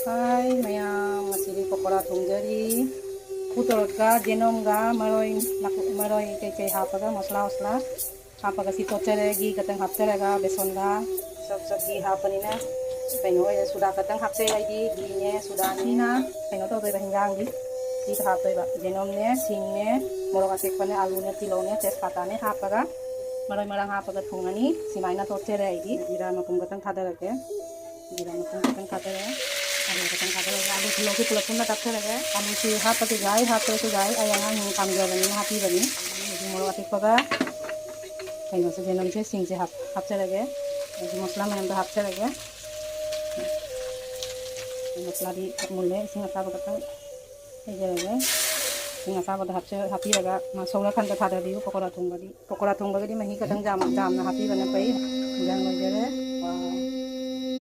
Hai mayam masih pokora thongjari putorka genomga maroi kei hapaga masla hapaga si tochere gi katang hapteraga besonga सब gi hapanina kaino ya sudah katang hapte aidi gi ne sudah nina kaino to ba hingang gi hapte ba genom ne sing ne morok atek pane alu ne tilo ne tespata ne hapaga maroi marang hapaga thongani simaina tochere aidi jira makum katang thadaraga jira makum katang thadaraga alu katang thadaraga alu tilo ki pulapuna tapteraga alu si hapake gai ayanga ni tamjabani hapi bani morok atek paga kaino se genom se sing se hapteraga मसला में हम हाथ से लगे मसला भी मुल्ले इसी मसला बताता ये लगे इसी मसला बता हाथी लगा मसौला खन का था दी पकोड़ा थोंगा दी मही कतंग जाम ना हाथी बने पे जान लगे